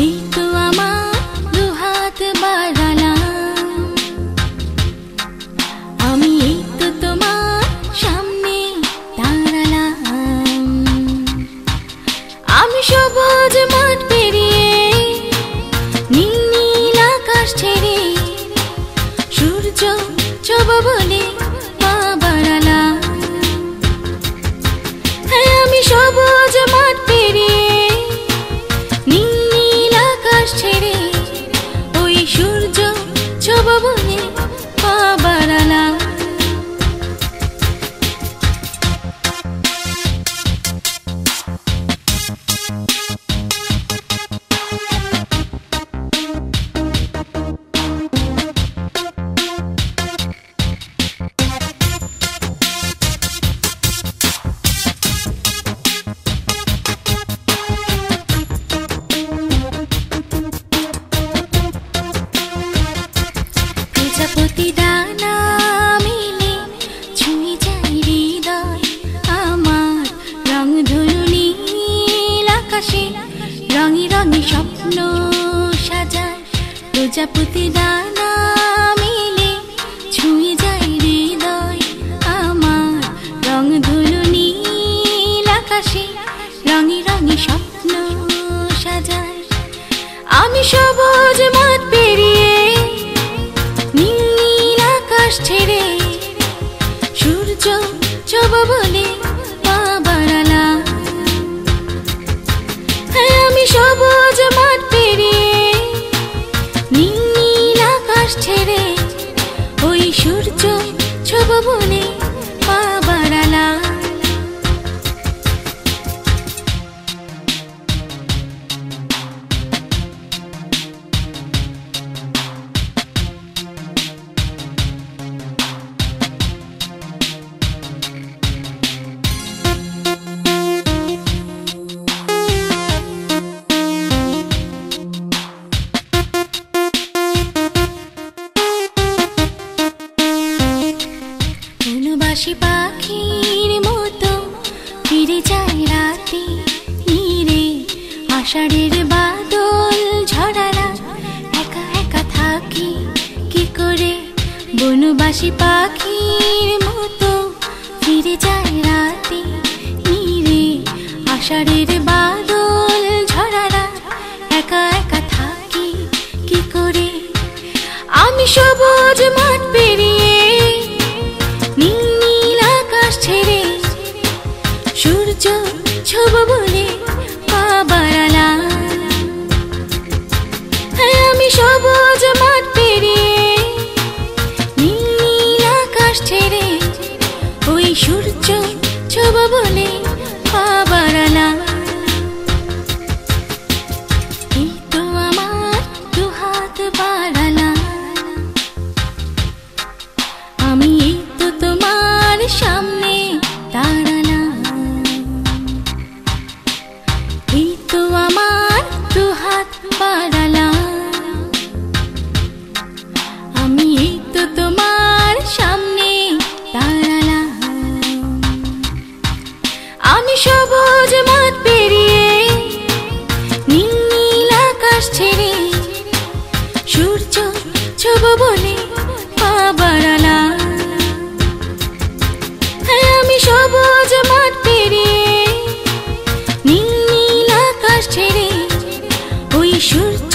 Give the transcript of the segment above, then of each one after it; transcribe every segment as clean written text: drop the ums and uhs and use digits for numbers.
এই তো আমার দুহাত বাড়ালাম, আমি এই তো তোমার সামনে দাঁড়ালাম। আমি সবুজ মাঠ পেরিয়ে নীল নীল আকাশ ছেড়ে সূর্য ছোঁবো বলে পা বাড়ালাম। হ্যাঁ, আমি সবুজ মাঠ পেরিয়ে নীল নীল আকাশ ছেড়ে ওই সূর্য ছোঁবো বলে পা বাড়ালাম। প্রজাপতি ডানা মেলে ছুঁয়ে যায় হৃদয় আমার, রং ধনু নীল আকাশে রঙে রঙে স্বপ্ন সাজায়। প্রজাপতি ডানা মেলে ছুঁয়ে যায় হৃদয় আমার, রং ধনু নীল আকাশে রঙে রঙে স্বপ্ন সাজায়। আমি সবুজ মাঠ পেরিয়ে নীল নীল আকাশ ছেড়ে সূর্য ছোঁবো বলে পা বাড়ালাম। হ্যাঁ, আমি সবুজ মাঠ পেরিয়ে নীল নীল আকাশ ছেড়ে ওই সূর্য ছোঁবো বলে পা বাড়ালাম। বনবাসী পাখির মতো ফিরে যায় রাতে নীরে, আষাঢ়ের বাদল ঝরারা একা একা থাকি কি করে। বনবাসী পাখির মতো ফিরে যায় রাতে নীরে, আষাঢ়ের বাদল ঝরারা একা একা থাকি কি করে। আমি সবুজ মাঠ পেরিয়ে নীল নীল আকাশ ছেড়ে সূর্য ছোঁবো বলে পা বাড়ালাম। হ্যাঁ, আমি সবুজ মাঠ পেরিয়ে নীল নীল আকাশ ছেড়ে ওই সূর্য ছোঁবো বলে পা বাড়ালাম। এই তো আমার দুহাত বাড়ালাম, আমি এই তো তোমার সামনে দাঁড়ালাম। এই তো আমার দুহাত বাড়ালাম, আমি এই তো তোমার সামনে দাঁড়ালাম। আমি সবুজ মাঠ পেরিয়ে নীল নীল আকাশ ছেড়ে সূর্য ছোঁবো বলে পা বাড়ালাম। হ্যাঁ, আমি সবুজ মাঠ পেরিয়ে নীল নীল আকাশ ছেড়ে ওই সূর্য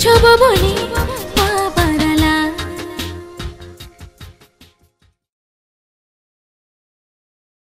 ছোঁবো বলে